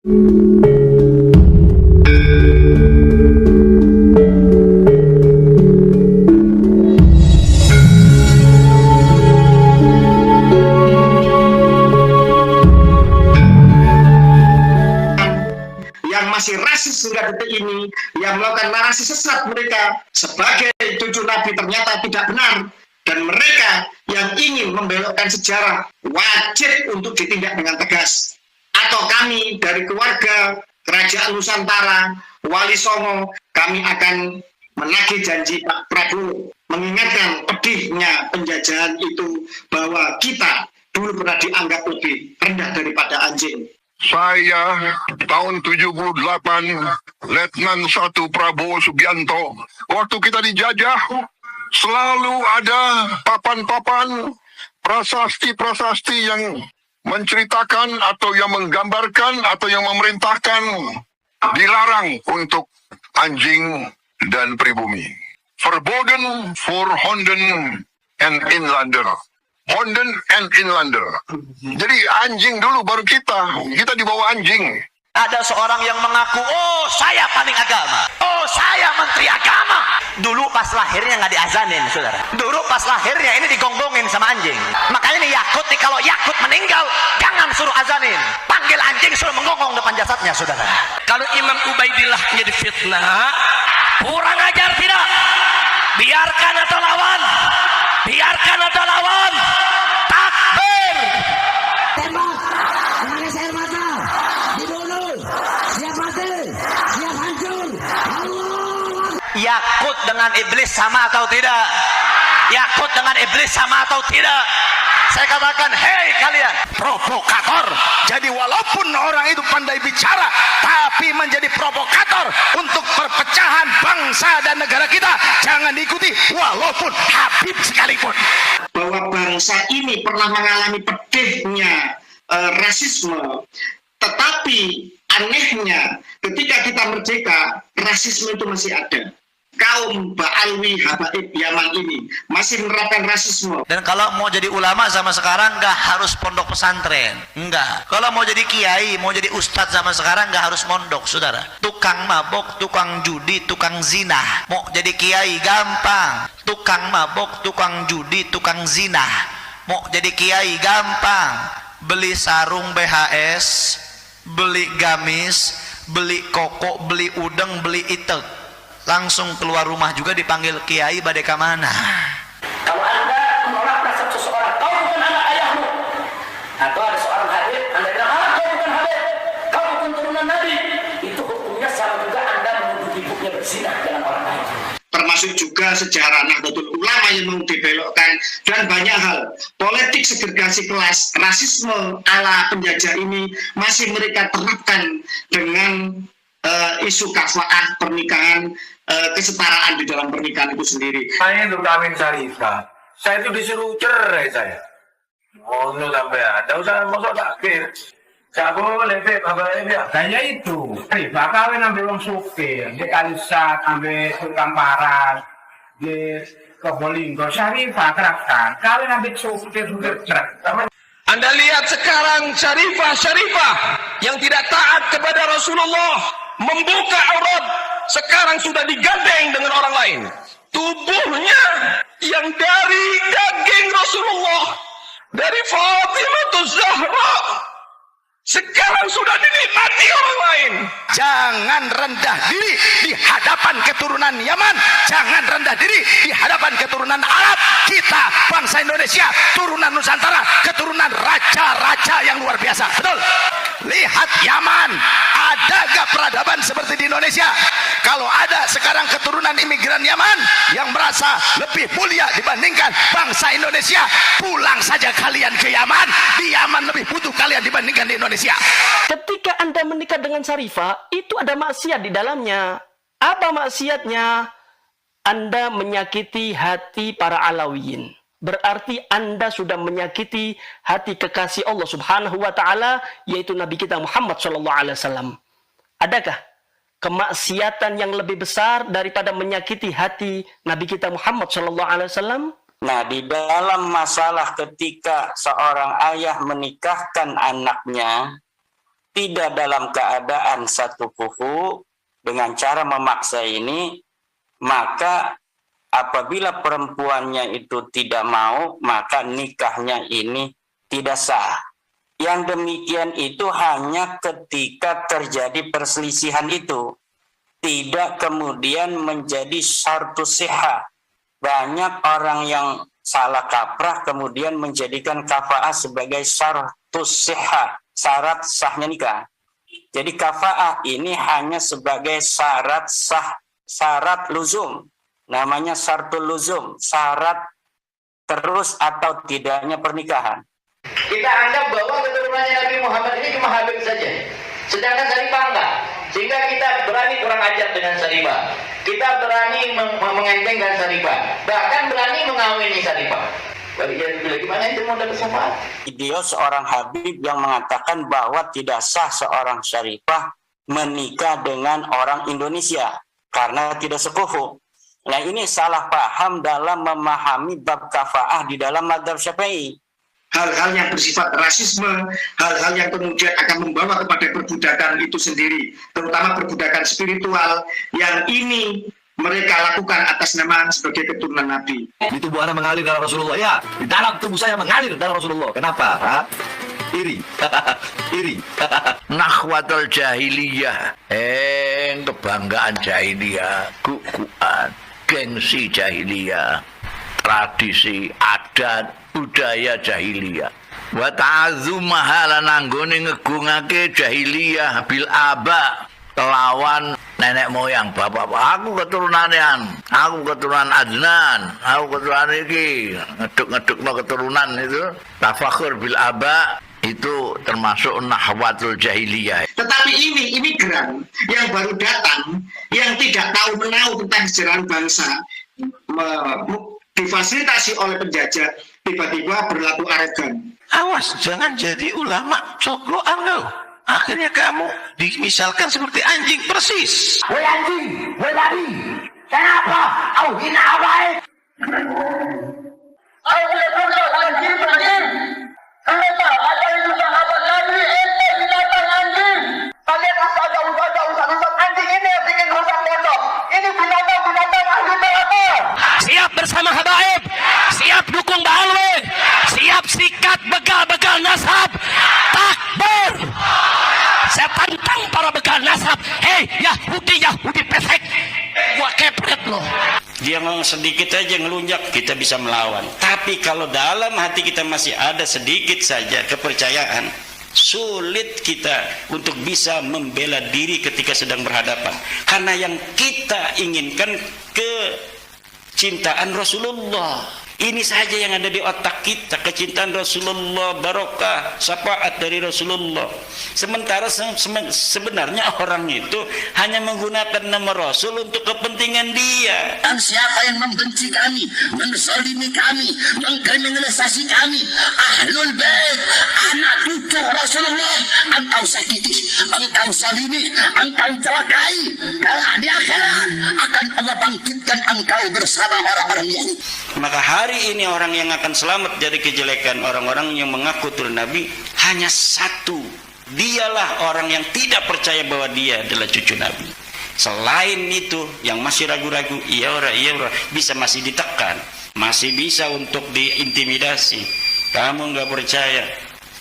Yang masih rasis hingga detik ini, yang melakukan narasi sesat mereka sebagai cucu Nabi ternyata tidak benar, dan mereka yang ingin membelokkan sejarah wajib untuk ditindak dengan tegas. Atau kami dari keluarga Kerajaan Nusantara, Wali Songo, kami akan menagih janji Pak Prabowo, mengingatkan pedihnya penjajahan itu, bahwa kita dulu pernah dianggap lebih rendah daripada anjing. Saya tahun 78, Letnan 1 Prabowo Subianto. Waktu kita dijajah, selalu ada papan-papan prasasti-prasasti yang menceritakan atau yang menggambarkan atau yang memerintahkan dilarang untuk anjing dan pribumi. Verboden voor honden en inlander. Honden and inlander. Jadi anjing dulu baru kita di bawah anjing. Ada seorang yang mengaku, oh saya paling agama, oh saya menteri agama. Dulu pas lahirnya nggak diazanin, saudara. Dulu pas lahirnya ini digonggongin sama anjing. Makanya nih Yakut nih, kalau Yakut meninggal jangan suruh azanin, panggil anjing suruh menggonggong depan jasadnya, saudara. Kalau Imam Ubaidillah jadi fitnah, kurang ajar tidak? Biarkan atau lawan? Biarkan atau lawan? Takbir! Tembak! Menangis air mata! Dibunuh! Siap mati! Siap hancur! Allah! Yakut dengan iblis sama atau tidak? Yakut dengan iblis sama atau tidak? Saya katakan, hei kalian provokator. Jadi walaupun orang itu pandai bicara, tapi menjadi provokator untuk perpecahan bangsa dan negara kita, jangan diikuti walaupun Habib sekalipun. Bahwa bangsa ini pernah mengalami pedihnya rasisme, tetapi anehnya ketika kita merdeka, rasisme itu masih ada. Kaum Ba'alwi Habaib Yaman ini masih menerapkan rasisme. Dan kalau mau jadi ulama zaman sekarang nggak harus pondok pesantren, enggak. Kalau mau jadi kiai, mau jadi ustadz zaman sekarang nggak harus mondok, saudara. Tukang mabok, tukang judi, tukang zina, mau jadi kiai gampang. Tukang mabok, tukang judi, tukang zina, mau jadi kiai gampang. Beli sarung BHS, beli gamis, beli koko, beli udeng, beli itek, langsung keluar rumah juga dipanggil kiai, badai ke mana? Kalau Anda menolak nasab seseorang, kau bukan anak ayahmu. Atau ada seorang Habib, Anda bilang, kau bukan Habib, kau bukan turunan Nabi. Itu hukumnya sama juga Anda menuduh ibunya berzina dengan orang lain. Termasuk juga sejarah Nahdlatul Ulama yang mau dibelokkan, dan banyak hal. Politik segregasi kelas, rasisme ala penjajah ini masih mereka terapkan dengan isu kafaah pernikahan, kesetaraan di dalam pernikahan itu sendiri. Saya itu kawin syarifah, saya itu disuruh cerai saya. Oh, lu sampai ada usah masuk takbir. Gak boleh, Beb, ya. Saya itu, syarifah kawin ambil orang supir, di Kalisat, ambil tukang paras, di Probolinggo, syarifah terapkan, kawin ambil supir truk. Anda lihat sekarang syarifah yang tidak taat kepada Rasulullah, membuka aurat, sekarang sudah digandeng dengan orang lain. Tubuhnya yang dari daging Rasulullah, dari Fatimah Zahra, sekarang sudah dinikmati orang lain. Jangan rendah diri di hadapan keturunan Yaman, jangan rendah diri di hadapan keturunan Arab. Kita bangsa Indonesia, turunan Nusantara, keturunan raja-raja yang luar biasa. Betul? Lihat Yaman, ada gak peradaban seperti di Indonesia? Kalau ada sekarang keturunan imigran Yaman yang merasa lebih mulia dibandingkan bangsa Indonesia, pulang saja kalian ke Yaman. Di Yaman lebih butuh kalian dibandingkan di Indonesia. Ketika Anda menikah dengan syarifah, itu ada maksiat di dalamnya. Apa maksiatnya? Anda menyakiti hati para Alawiyin. Berarti Anda sudah menyakiti hati kekasih Allah Subhanahu wa taala, yaitu Nabi kita Muhammad sallallahu alaihi wasallam. Adakah kemaksiatan yang lebih besar daripada menyakiti hati Nabi kita Muhammad sallallahu alaihi wasallam? Nah, di dalam masalah ketika seorang ayah menikahkan anaknya, tidak dalam keadaan satu kufu dengan cara memaksa ini, maka apabila perempuannya itu tidak mau, maka nikahnya ini tidak sah. Yang demikian itu hanya ketika terjadi perselisihan itu, tidak kemudian menjadi syartu sihah. Banyak orang yang salah kaprah kemudian menjadikan kafa'ah sebagai syartu sihah, syarat sahnya nikah. Jadi kafa'ah ini hanya sebagai syarat sah, syarat luzum. Namanya syartul luzum, syarat terus atau tidaknya pernikahan. Kita anggap bahwa keturunannya Nabi Muhammad ini cuma Habib saja, sedangkan Sarifah enggak. Sehingga kita berani kurang ajar dengan Sarifah, kita berani mengentengkan Sarifah, bahkan berani mengawini Sarifah. Bagaimana itu mau dapat syafaat? Video seorang Habib yang mengatakan bahwa tidak sah seorang Syarifah menikah dengan orang Indonesia karena tidak sekufu. Nah, ini salah paham dalam memahami bab kafa'ah di dalam mazhab Syafi'i. Hal-hal yang bersifat rasisme, hal-hal yang kemudian akan membawa kepada perbudakan itu sendiri, terutama perbudakan spiritual yang ini mereka lakukan atas nama sebagai keturunan Nabi. Di tubuh Anda mengalir darah Rasulullah, ya. Di dalam tubuh saya mengalir darah Rasulullah. Kenapa? Ha? Iri. Iri. Nakhwatul jahiliyah. Kebanggaan jahiliyah. Kukuan. Gengsi jahiliyah. Tradisi, adat, budaya jahiliyah. Wa ta'azzumaha lan anggone ngegungake jahiliyah bil aba kelawan nenek moyang bapak. Aku keturunan Adnan, aku keturunan iki, ngeduk-ngedukno keturunan itu. Tafakhur bil aba itu termasuk nahwatul jahiliyah. Tetapi ini imigran yang baru datang, yang tidak tahu menahu tentang sejarah bangsa, difasilitasi oleh penjajah, tiba-tiba berlaku arogan. Awas, jangan jadi ulama cokloan kau. Akhirnya kamu dimisalkan seperti anjing persis. Woi anjing, woi babi, kenapa? Au hina abai. Au anjing anjing. Kenapa? Ada itu sahabat Nabi, ente binatang anjing. Kalian asal jauh-jauh anjing ini yang bikin rusak pondok. Ini binatang ahli neraka. Siap bersama habaib, siap dukung Ba'alwi, siap sikat begal-begal nasab. Takbir. Saya tantang para begal nasab. Hei Yahudi pesek, gua kepret loh. Dia ngomong sedikit aja ngelunjak, kita bisa melawan. Tapi kalau dalam hati kita masih ada sedikit saja kepercayaan, sulit kita untuk bisa membela diri ketika sedang berhadapan. Karena yang kita inginkan kecintaan Rasulullah. Ini saja yang ada di otak kita, kecintaan Rasulullah, barokah, syafaat dari Rasulullah. Sementara sebenarnya orang itu hanya menggunakan nama Rasul untuk kepentingan dia. Dan siapa yang membenci kami, menzalimi kami, mengkriminalisasi kami, Ahlul Bait, anak cucu Rasulullah, engkau sakiti, engkau salimi, engkau celakai. Karena di akhirat akan Allah bangkitkan engkau bersama orang-orang ini. Maka hari ini orang yang akan selamat dari kejelekan orang-orang yang mengaku turun Nabi hanya satu. Dialah orang yang tidak percaya bahwa dia adalah cucu Nabi. Selain itu yang masih ragu-ragu, iya ora, bisa masih ditekan, masih bisa untuk diintimidasi. Kamu nggak percaya,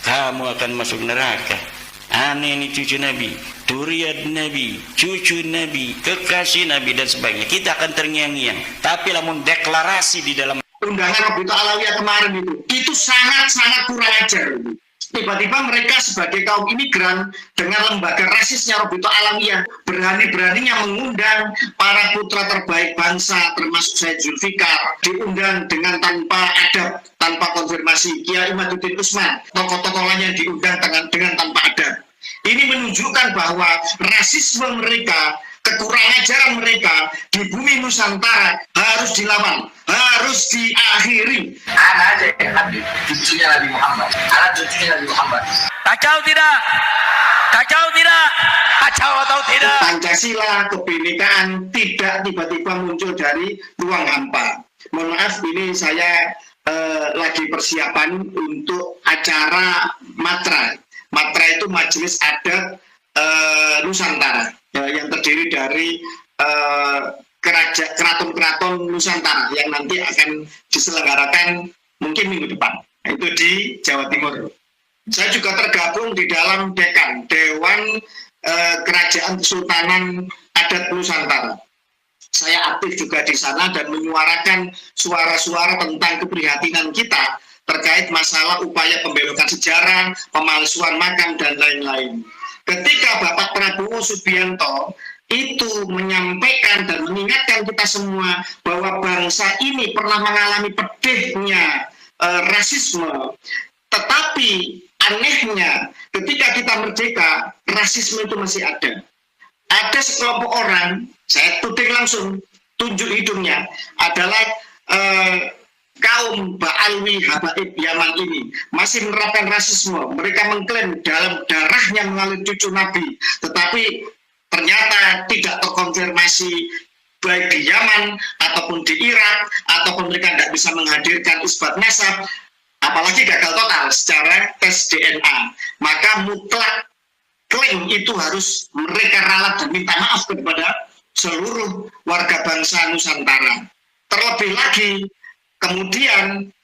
kamu akan masuk neraka. Aneh ini cucu Nabi, duriat Nabi, cucu Nabi, kekasih Nabi dan sebagainya. Kita akan terngiang-ngiang. Tapi lamun deklarasi di dalam Undangan Rabita Alawiyah kemarin itu sangat-sangat kurang ajar. Tiba-tiba mereka sebagai kaum imigran dengan lembaga rasisnya Rabita Alawiyah berani-beraninya mengundang para putra terbaik bangsa termasuk Said Zulfikar, diundang dengan tanpa adab, tanpa konfirmasi. Kiai Imaduddin Usman, tokoh-tokoh lainnya diundang dengan tanpa adab. Ini menunjukkan bahwa rasisme mereka, kekurangan ajaran mereka di bumi Nusantara harus dilawan, harus diakhiri. Anak aja ya Habib, cucunya Nabi Muhammad. Anak cucunya Nabi Muhammad. Kacau tidak? Kacau tidak? Kacau atau tidak? Pancasila, kebinekaan tidak tiba-tiba muncul dari ruang hampa. Mohon maaf, ini saya lagi persiapan untuk acara Matra. Matra itu Majelis Adat Nusantara, yang terdiri dari keraton-keraton Nusantara yang nanti akan diselenggarakan mungkin minggu depan. Itu di Jawa Timur. Saya juga tergabung di dalam Dekan, Dewan Kerajaan Kesultanan Adat Nusantara. Saya aktif juga di sana dan menyuarakan suara-suara tentang keprihatinan kita terkait masalah upaya pembelokan sejarah, pemalsuan makam, dan lain-lain. Ketika Bapak Prabowo Subianto itu menyampaikan dan mengingatkan kita semua bahwa bangsa ini pernah mengalami pedihnya rasisme, tetapi anehnya ketika kita merdeka, rasisme itu masih ada. Ada sekelompok orang, saya tuding langsung, tunjuk hidungnya, adalah kaum Ba'alwi Habaib Yaman ini masih menerapkan rasisme. Mereka mengklaim dalam darahnya mengalir cucu Nabi, tetapi ternyata tidak terkonfirmasi baik di Yaman ataupun di Irak, ataupun mereka tidak bisa menghadirkan isbat nasab, apalagi gagal total secara tes DNA. Maka mutlak klaim itu harus mereka ralat dan minta maaf kepada seluruh warga bangsa Nusantara. Terlebih lagi, kemudian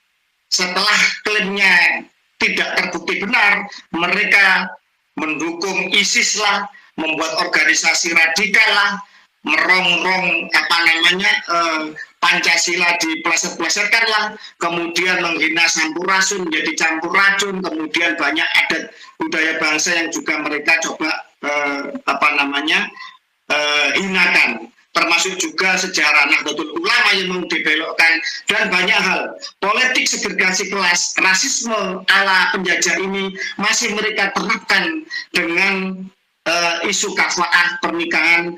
setelah klaimnya tidak terbukti benar, mereka mendukung ISIS lah, membuat organisasi radikal lah, merongrong Pancasila dipleset-plesetkan lah, kemudian menghina Sampurasun menjadi campur racun, kemudian banyak adat budaya bangsa yang juga mereka coba hinakan, termasuk juga sejarah Nahdlatul Ulama yang mau dibelokkan, dan banyak hal. Politik segregasi kelas, rasisme ala penjajah ini masih mereka terapkan dengan isu kafaah pernikahan,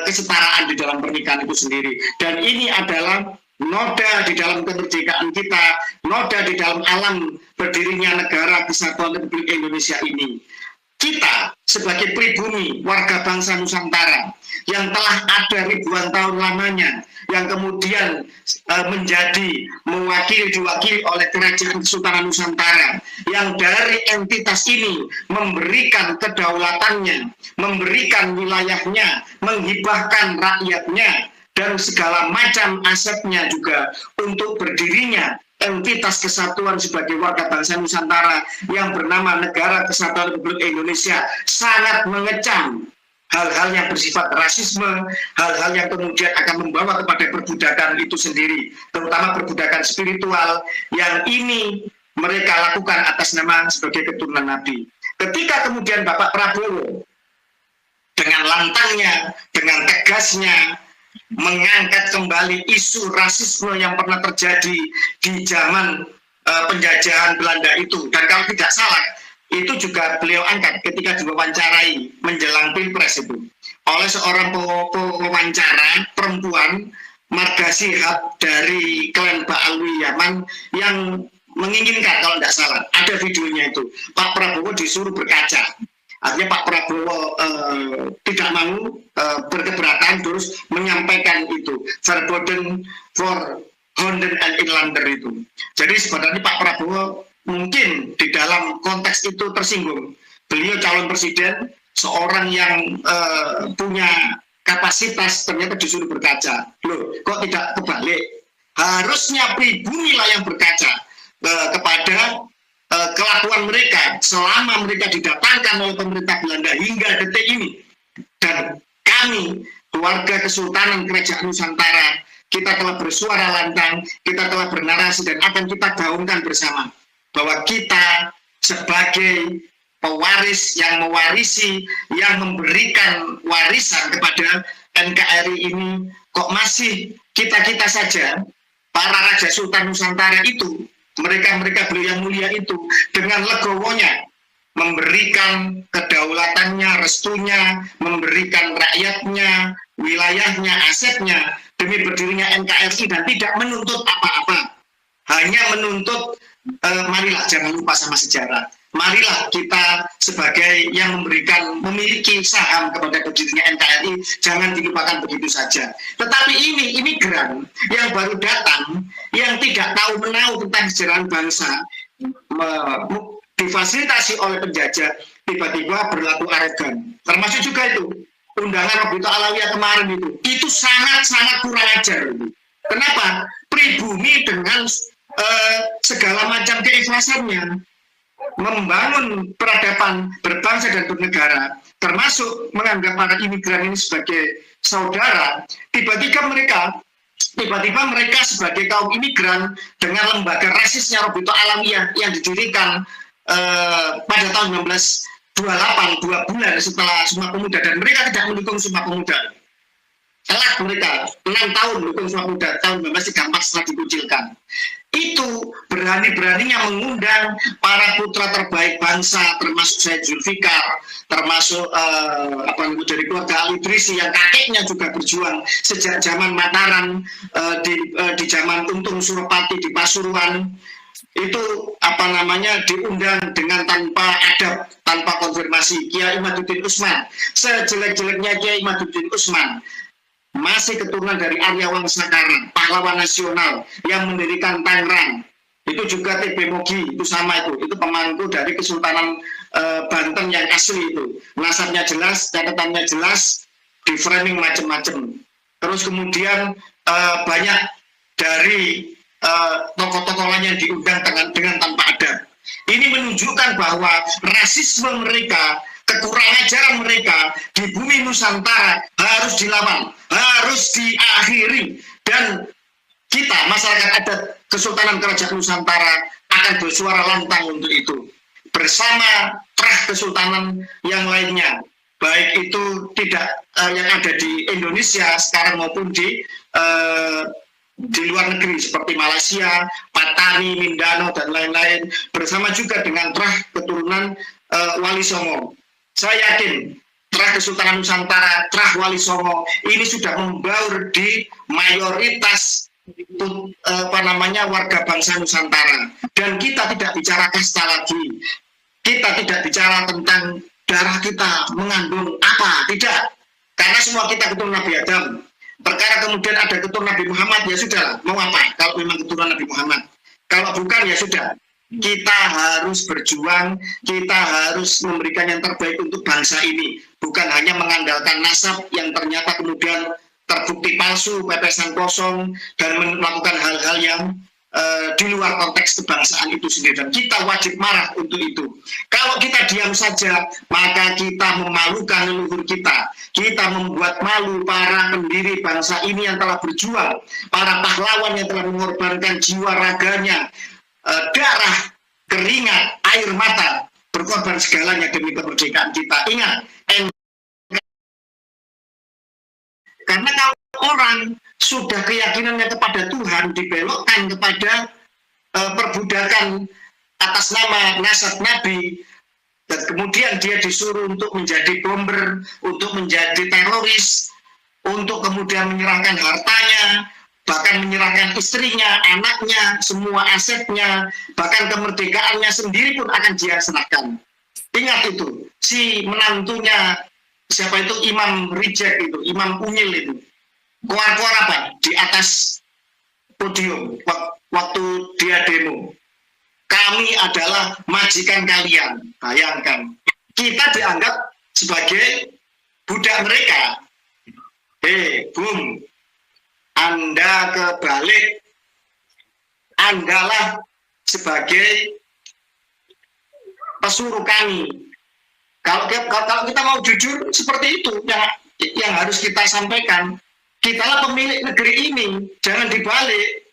kesetaraan di dalam pernikahan itu sendiri. Dan ini adalah noda di dalam kemerdekaan kita, noda di dalam alam berdirinya negara Kesatuan Republik Indonesia ini. Kita sebagai pribumi warga bangsa Nusantara yang telah ada ribuan tahun lamanya, yang kemudian menjadi diwakili oleh Kerajaan Kesultanan Nusantara, yang dari entitas ini memberikan kedaulatannya, memberikan wilayahnya, menghibahkan rakyatnya, dan segala macam asetnya juga untuk berdirinya entitas kesatuan sebagai warga bangsa Nusantara yang bernama Negara Kesatuan Republik Indonesia, sangat mengecam hal-hal yang bersifat rasisme, hal-hal yang kemudian akan membawa kepada perbudakan itu sendiri, terutama perbudakan spiritual yang ini mereka lakukan atas nama sebagai keturunan Nabi. Ketika kemudian Bapak Prabowo dengan lantangnya, dengan tegasnya mengangkat kembali isu rasisme yang pernah terjadi di zaman penjajahan Belanda itu, dan kalau tidak salah itu juga beliau angkat ketika diwawancarai menjelang Pilpres itu oleh seorang pewawancara perempuan marga Shihab dari klan Ba'alwi Yaman yang menginginkan, kalau tidak salah ada videonya itu, Pak Prabowo disuruh berkaca. Artinya Pak Prabowo tidak mau berkeberatan, terus menyampaikan itu verboten for Honden and Inlander itu. Jadi sebenarnya Pak Prabowo mungkin di dalam konteks itu tersinggung. Beliau calon presiden, seorang yang punya kapasitas, ternyata disuruh berkaca. Loh, kok tidak kebalik? Harusnya pribumi lah yang berkaca kepada kelakuan mereka selama mereka didatangkan oleh pemerintah Belanda hingga detik ini. Dan kami, keluarga Kesultanan Kerajaan Nusantara, kita telah bersuara lantang, kita telah bernarasi, dan akan kita gaungkan bersama bahwa kita sebagai pewaris yang mewarisi, yang memberikan warisan kepada NKRI ini, kok masih kita-kita saja, para Raja Sultan Nusantara itu, mereka beliau yang mulia itu dengan legowonya memberikan kedaulatannya, restunya, memberikan rakyatnya, wilayahnya, asetnya demi berdirinya NKRI, dan tidak menuntut apa-apa, hanya menuntut marilah jangan lupa sama sejarah, marilah kita sebagai yang memiliki saham kepada berdirinya NKRI jangan dilupakan begitu saja. Tetapi ini imigran yang baru datang, yang tidak tahu menahu tentang sejarah bangsa, difasilitasi oleh penjajah, tiba-tiba berlaku arogan. Termasuk juga itu undangan Rabita Alawiyah kemarin itu sangat-sangat kurang ajar. Kenapa? Pribumi dengan segala macam keikhlasannya membangun peradaban berbangsa dan bernegara, termasuk menganggap para imigran ini sebagai saudara. Tiba-tiba mereka sebagai kaum imigran dengan lembaga rasisnya Rabita Alawiyah yang didirikan pada tahun 1928, 2 bulan setelah Sumpah Pemuda, dan mereka tidak mendukung Sumpah Pemuda. Telah mereka 6 tahun mendukung Sumpah Pemuda, tahun 1934 setelah dikucilkan. Itu berani-beraninya mengundang para putra terbaik bangsa, termasuk Said Zulfikar, termasuk dari keluarga Ali Idrisi yang kakeknya juga berjuang sejak zaman Mataram, di zaman Untung Suropati di Pasuruan. Itu diundang dengan tanpa adab, tanpa konfirmasi. Kiai Imaduddin Usman, sejelek-jeleknya Kiai Imaduddin Usman, masih keturunan dari Arya Wangsakara, pahlawan nasional yang mendirikan Tangerang. Itu juga TB Mogi, itu sama itu pemangku dari Kesultanan Banten yang asli itu. Nasabnya jelas, catatannya jelas, di framing macam-macam. Terus kemudian banyak dari tokoh-tokoh lain yang diundang dengan tanpa adab. Ini menunjukkan bahwa rasisme mereka, kekurang ajaran mereka di bumi Nusantara harus dilawan, harus diakhiri, dan kita masyarakat adat Kesultanan Kerajaan Nusantara akan bersuara lantang untuk itu bersama trah kesultanan yang lainnya, baik itu tidak yang ada di Indonesia sekarang maupun di luar negeri seperti Malaysia, Patani, Mindanao dan lain-lain, bersama juga dengan trah keturunan Wali Songo. Saya yakin trah Kesultanan Nusantara, trah Wali Songo ini sudah membaur di mayoritas warga bangsa Nusantara. Dan kita tidak bicara kasta lagi, kita tidak bicara tentang darah kita mengandung apa, tidak, karena semua kita keturunan Nabi Adam. Perkara kemudian ada keturunan Nabi Muhammad, ya sudah, mau apa kalau memang keturunan Nabi Muhammad. Kalau bukan, ya sudah, kita harus berjuang, kita harus memberikan yang terbaik untuk bangsa ini, bukan hanya mengandalkan nasab yang ternyata kemudian terbukti palsu, pepesan kosong, dan melakukan hal-hal yang di luar konteks kebangsaan itu sendiri. Dan kita wajib marah untuk itu. Kalau kita diam saja, maka kita memalukan leluhur kita. Kita membuat malu para pendiri bangsa ini yang telah berjuang, para pahlawan yang telah mengorbankan jiwa raganya, darah, keringat, air mata, berkorban segalanya demi kemerdekaan kita. Ingat, karena kalau orang sudah keyakinannya kepada Tuhan dibelokkan kepada perbudakan atas nama nasab Nabi, dan kemudian dia disuruh untuk menjadi bomber, untuk menjadi teroris, untuk kemudian menyerahkan hartanya, bahkan menyerahkan istrinya, anaknya, semua asetnya, bahkan kemerdekaannya sendiri pun akan dia serahkan. Ingat itu, si menantunya siapa itu, Imam Rijek itu, Imam Unyil itu, keluar-keluar apa di atas podium waktu dia demo, kami adalah majikan kalian. Bayangkan, kita dianggap sebagai budak mereka. Bung, Anda kebalik, Andalah sebagai pesuruh kami. Kalau kita mau jujur seperti itu yang harus kita sampaikan. Kitalah pemilik negeri ini, jangan dibalik.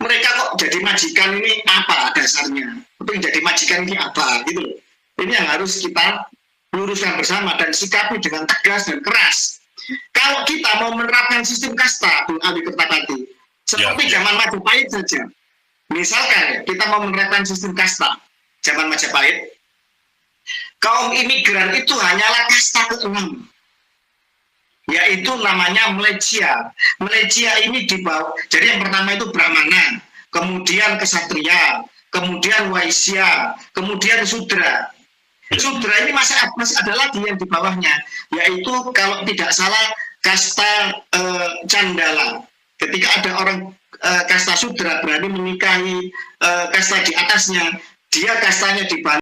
Mereka kok jadi majikan, ini apa dasarnya? Tapi jadi majikan ini apa? Gitu. Ini yang harus kita luruskan bersama dan sikapi dengan tegas dan keras. Kalau kita mau menerapkan sistem kasta, Bung Ali Kertapati, seperti zaman Majapahit saja. Misalkan kita mau menerapkan sistem kasta, zaman Majapahit, kaum imigran itu hanyalah kasta ke-6. Yaitu namanya Melecia. Melecia ini dibawa, jadi yang pertama itu Brahmana, kemudian Kesatria, kemudian Waisya, kemudian Sudra. Sudra ini masih ada lagi yang di bawahnya, yaitu kalau tidak salah kasta Candala. Ketika ada orang kasta Sudra berani menikahi kasta di atasnya, dia kastanya dibantu